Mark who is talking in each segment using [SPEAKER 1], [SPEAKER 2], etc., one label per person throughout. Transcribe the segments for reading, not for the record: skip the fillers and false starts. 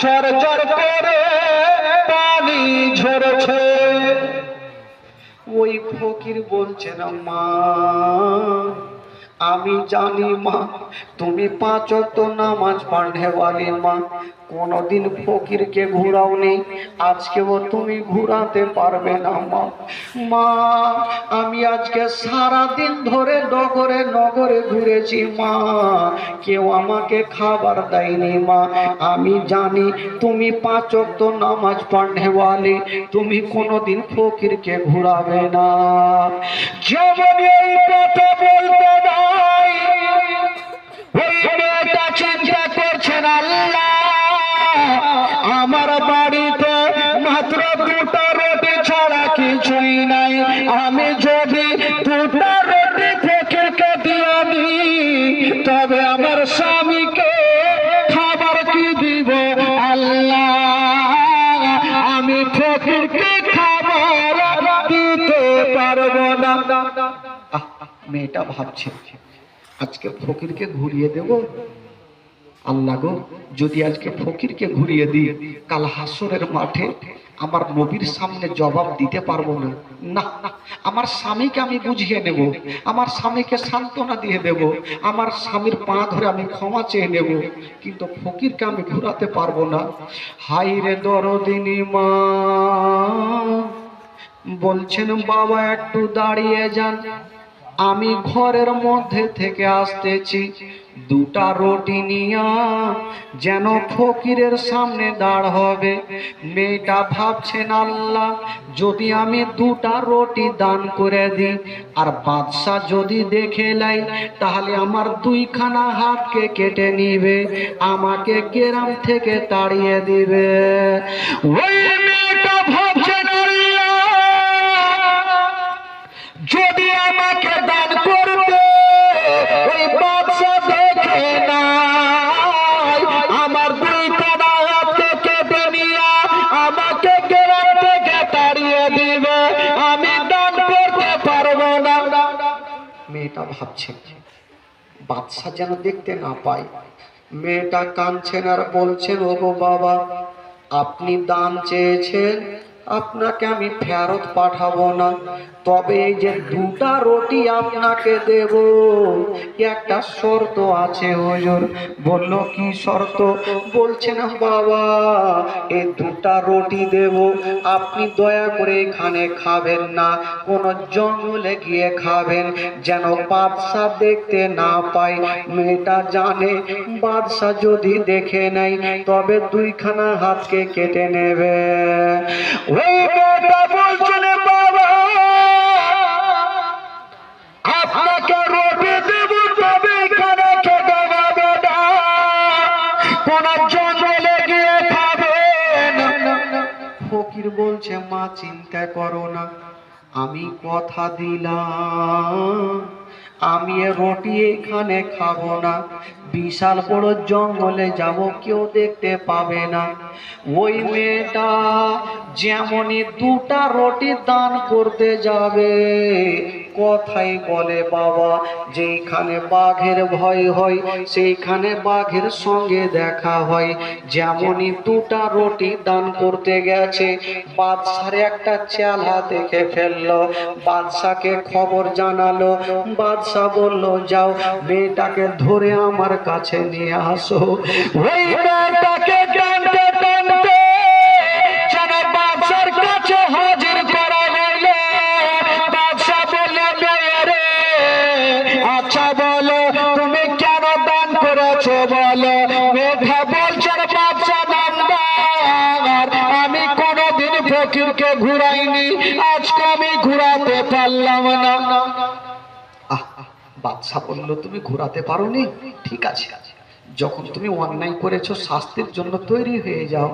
[SPEAKER 1] ঝরঝর করে পানি ঝরছে। ওই ফকির বলছেন মা আমি জানি মা তুমি 5 ওয়াক্ত নামাজ পড়নেওয়ালি মা, কোনদিন ফকিরকে ঘুরাওনি, আজকেও তুমি ঘুরাতে পারবে না মা। মা আমি আজকে সারা দিন ধরে নগরে নগরে ঘুরেছি মা, কেউ আমাকে খাবার দেয়নি মা। আমি জানি তুমি 5 ওয়াক্ত নামাজ পড়নেওয়ালি, তুমি কোনদিন ফকিরকে ঘুরাবে না। যেমন এই কথা বলতে নাই, ওই মেয়েটা চিন্তা করছেন আল্লাহ আমার বাড়িতে মাত্র 2টা রুটি ছাড়া কিছুই নাই, আমি যদি 2টা রুটি ফকিরকে দিয়ে দিই তবে আমার স্বামীকে খাবার কি দিব আল্লাহ, আমি ফকিরকে খাবার দিতে পারবো না। মেয়েটা ভাবছে আজকে ফকিরকে ঘুরিয়ে দেব, আল্লাহ গো যদি আজকে ফকিরকে ঘুরিয়ে দিই কাল হাসরের মাঠে আমার নবীর সামনে জবাব দিতে পারবো না। না আমার স্বামীকে আমি বুঝিয়ে নেব, আমার স্বামীকে সান্ত্বনা দিয়ে দেব, আমার স্বামীর পা ধরে আমি ক্ষমা চেয়ে নেব, কিন্তু ফকিরকে আমি ঘুরাতে পারবো না। হাই রে দরদিনী মা বলছেন বাবা একটু দাঁড়িয়ে যান, আমি ঘরের মধ্যে থেকে আসতেছি, 2টা রুটি নিয়া যেন ফকিরের সামনে দাঁড় হবে। মেয়েটা ভাবছেন আল্লাহ যদি আমি 2টা রুটি দান করে দিই আর বাদশা যদি দেখে লাই তাহলে আমার 2খানা হাতকে কেটে নিবে, আমাকে গ্রাম থেকে তাড়িয়ে দিবে। ওই মেয়েটা ভাবছেন যদি আমাকে দান করবে ওই বাদশা দেখে না আমার 2খানা হাতকে কেটে নিয়ে আমাকে গ্রাম থেকে তাড়িয়ে দিবে, আমি দান করতে পারবো না। মেয়েটা ভাবছে বাদশা যেন দেখতে না পায়। মেয়েটা কাঁদছেন আর বলছেন ওগো বাবা আপনি দান চেয়েছেন, আপনাকে আমি ফেরত পাঠাবো না, তবে এই যে 2টা রুটি আপনাকে দেব একটা শর্ত আছে হুজুর। বলল কি শর্ত? বলছেন বাবা এই 2টা রুটি দেব, আপনি দয়া করে এখানে খাবেন না, কোন জঙ্গলে গিয়ে খাবেন যেন বাদশা দেখতে না পায়। মেয়েটা জানে বাদশা যদি দেখে নেয় তবে 2খানা হাতকে কেটে নেবে। ওই মেয়েটা বলছেন বাবা আপনাকে রুটি দেব তবে এখানে খেতে পাবে না, কোন জঙ্গলে গিয়ে খাবেন। ফকির বলছে মা চিন্তা করো না, আমি কথা দিলাম আমি রুটি এখানে খাবো না, বিশাল বড় জঙ্গলে যাব কেউ দেখতে পাবে না। ওই মেয়েটা যেমনই 2টা রুটি দান করতে যাবে কথাই বলে বাবা যেখানে বাঘের ভয় হয় সেইখানে বাঘের সঙ্গে দেখা হয়। যেমনই 2টা রুটি দান করতে গেছে বাদশার একটা চেলা দেখে ফেললো, বাদশাকে খবর জানালো। বাদশা বলল যাও মেয়েটাকে ধরে আমার কাছে নিয়ে আসো। ওই মেয়েটাকে টানতে টানতে যেন বাদশার কাছে হাজির করা হইল। বাদশা বলল মেয়েরে আচ্ছা বলো তুমি কেন দান করেছো বলো। মেয়েটা বলছেন বাদশা দানদার আমি কোনদিন ফকিরকে ঘুরাইনি, আজকে আমি ঘুরাতে পারলাম না। বাদশা বলল তুমি ঘোরাতে পারোনি, ঠিক আছে যখন তুমি অন্যায় করেছো শাস্তির জন্য তৈরি হয়ে যাও।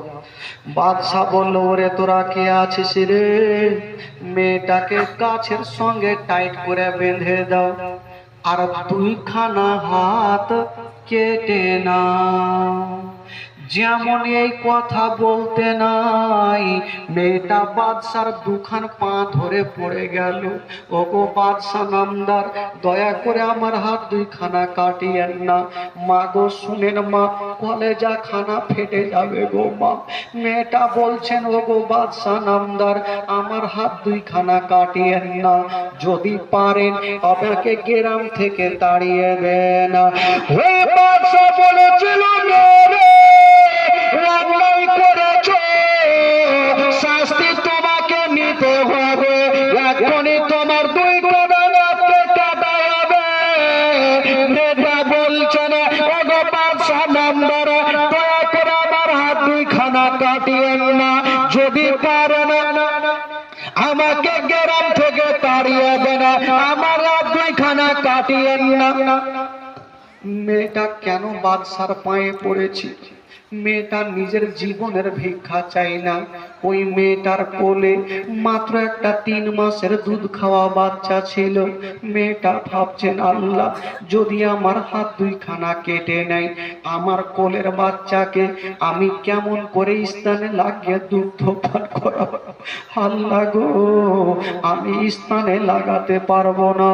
[SPEAKER 1] বাদশা বলল ওরে তোরা কে আছিস রে, মেয়েটাকে গাছের সঙ্গে টাইট করে বেঁধে দাও আর 2খানা হাত কেটে নাও। যেমন এই কথা বলতে নাই, মেয়েটা বাদশার দুখান পা ধরে পড়ে গেল। ওগো বাদশা নামদার, দয়া করে আমার হাত দুইখানা কাটিয়েন না। মা গো শুনেন মা, কলেজা খানা ফেটে যাবে গো মা। মেয়েটা বলছেন ওগো বাদশা নামদার, আমার হাত দুইখানা কাটিয়েন না, যদি পারেন আপনাকে গ্রাম থেকে তাড়িয়ে দেন। ওই বাদশা বলেছিল অন্যায় করেছ, শাস্তি তোমাকে নিতে হবে, এখনই তোমার দুই কদমকে কাটা হবে। মেয়েটা বলছেন ওগো বাদশা নামদার, দয়া করে আমার হাত দুইখানা কাটিয়েন না, যদি পারেন আমাকে গ্রাম থেকে তাড়িয়ে দেন, আমার হাত দুইখানা কাটিয়েন না। মেয়েটা কেন বাদশার পায়ে পড়েছি? মেয়েটা নিজের জীবনের ভিক্ষা চাই না। ওই মেয়েটার কোলে মাত্র একটা 3 মাসের দুধ খাওয়া বাচ্চা ছিল। মেয়েটা ভাবছেন আল্লাহ যদি আমার হাত দুইখানা কেটে নেয়, আমার কোলের বাচ্চাকে আমি কেমন করে স্থানে লাগিয়ে দুগ্ধ পান করাবো। আল্লাহ গো, আমি স্থানে লাগাতে পারবো না।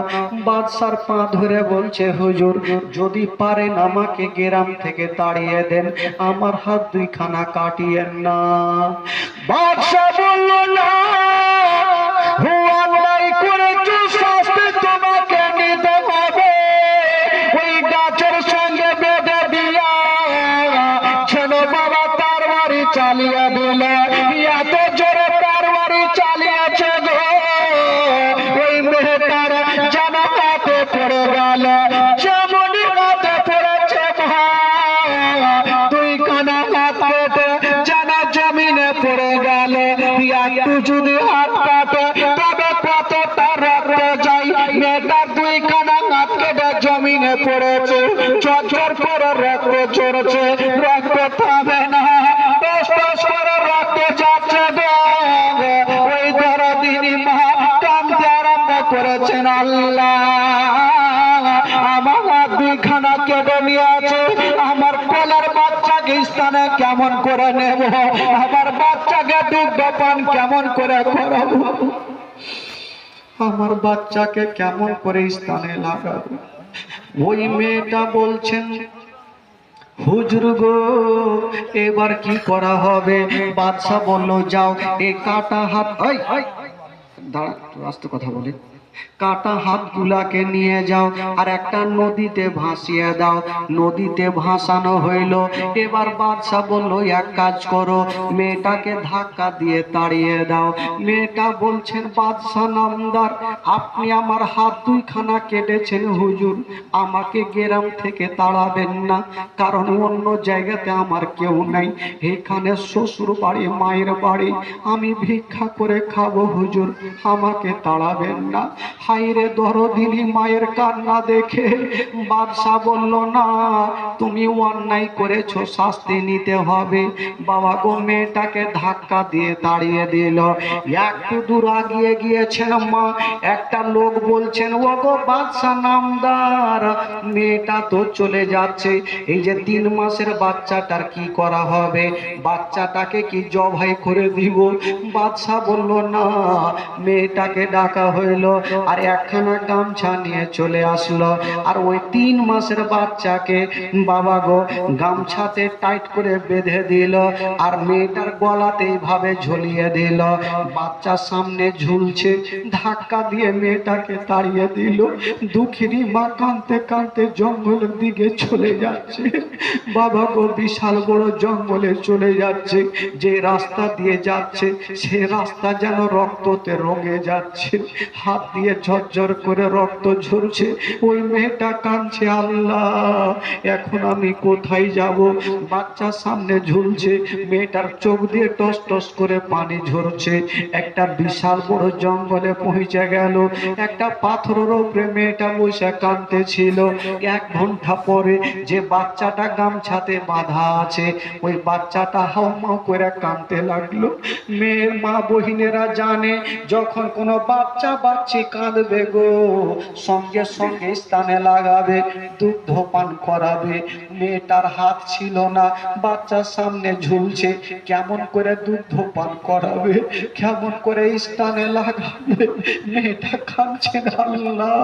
[SPEAKER 1] বাদশার পা ধরে বলছে হুজুর যদি পারেন আমাকে গ্রাম থেকে তাড়িয়ে দেন, আমার হাত দুইখানা কাটিয়েন না। বাদশা বলল না, অন্যায় করেছ, শাস্তি তোমাকে নিতে হবে। ওই গাছের সঙ্গে বেঁধে দিয়া যেন বাবা তার বাড়ি চালিয়ে দিল। এত জোরে তার বাড়ি চালিয়েছে গো, ওই মেয়েটার যেন হাতে পড়ে গেল। যেমনই হাতে পড়েছে দুইখানা হাত কেটে যেন জমিনে পড়ে গেল। একটু যদি হাত কাটে তবে কতটা রক্ত যায়। মেয়েটার দুইখানা হাত কেটে জমিনে পড়েছে, চরচর করে রক্ত ঝরছে, রক্ত থামে না, টস টস করে রক্ত যাচ্ছে গো। ওই দরদিনী মা কাঁদতে আরম্ভ করেছেন আল্লাহ আমার হাত দুইখানা কেটে নিয়েছে, আমার কোলের বাচ্চাকে স্থানে কেমন করে নেব, আমার বাচ্চাকে দুগ্ধ পান কেমন করে করাবো, আমার বাচ্চাকে কেমন করে স্থানে লাগাবো। ওই মেয়েটা বলছেন হুজুর গো এবার কি করা হবে? বাদশা বলল যাও এই কাটা হাত, দাঁড়া রাস্তা কথা বলে, কাটা হাতগুলাকে নিয়ে যাও আর একটা নদীতে ভাসিয়ে দাও। নদীতে ভাসানো হইল। এবার বাদশা বলল এক কাজ করো, মেয়েটাকে ধাক্কা দিয়ে তাড়িয়ে দাও। মেয়েটা বলছেন বাদশা নামদার, আপনি আমার হাত দুইখানা কেটেছেন হুজুর, আমাকে গ্রাম থেকে তাড়াবেন না, কারণ অন্য জায়গাতে আমার কেউ নাই, এখানে শ্বশুর বাড়ি মায়ের বাড়ি, আমি ভিক্ষা করে খাবো হুজুর, আমাকে তাড়াবেন না। হাইরে দরদিনী মায়ের কান্না দেখে বাদশা বলল না তুমি অন্যায় করেছো, শাস্তি নিতে হবে। বাবা গো মেয়েটাকে ধাক্কা দিয়ে তাড়িয়ে দিল। একটু দূর আগিয়ে গিয়েছেন মা, একটা লোক বলছেন ও গো বাদশা নামদার, মেয়েটা তো চলে যাচ্ছে, এই যে 3 মাসের বাচ্চাটার কি করা হবে? বাচ্চাটাকে কি জবাই করে দিব? বাদশা বলল না। মেয়েটাকে ডাকা হইল আর একখানা গামছা নিয়ে চলে আসলো, আর ওই 3 মাসের বাচ্চাকে বাবা গো গামছাতে টাইট করে বেঁধে দিল আর মেয়েটার গলাতে এইভাবে ঝুলিয়ে দিল। বাচ্চা সামনে ঝুলছে, ধাক্কা দিয়ে মেয়েটাকে তাড়িয়ে দিল। দুঃখিনী মা কাঁদতে কাঁদতে জঙ্গলের দিকে চলে যাচ্ছে। বাবা গো বিশাল বড় জঙ্গলে চলে যাচ্ছে, যে রাস্তা দিয়ে যাচ্ছে সে রাস্তা যেন রক্ততে রঙে যাচ্ছে, হাত দিয়ে ঝরঝর করে রক্ত ঝরছে। ওই মেয়েটা কাঁদছে আল্লাহ এখন আমি কোথায় যাব? বাচ্চা সামনে ঝুলছে, মেয়েটার চোখ দিয়ে টস টস করে পানি ঝরছে। একটা বিশাল বড় জঙ্গলে পৌঁছে গেল, একটা পাথরের উপরে মেয়েটা বসে কাঁদতেছিল। 1 ঘন্টা পরে যে বাচ্চাটা গামছাতে বাঁধা আছে ওই বাচ্চাটা হাউমাউ করে কাঁদতে লাগলো। মেয়ের মা বহিনেরা জানে যখন কোনো বাচ্চা বাচ্চি কাঁদবে গো, সঙ্গে সঙ্গে স্থানে লাগাবে, দুগ্ধ পান করাবে। মেয়েটার হাত ছিল না, বাচ্চার সামনে ঝুলছে, কেমন করে দুগ্ধ পান করাবে, কেমন করে স্থানে লাগাবে? মেয়েটা কাঁদছে, আল্লাহ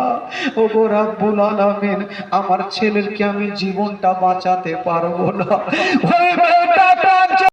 [SPEAKER 1] ও গো রাব্বুল আলামিন, আমার ছেলের কি আমি জীবনটা বাঁচাতে পারবো না? ওই মেয়েটা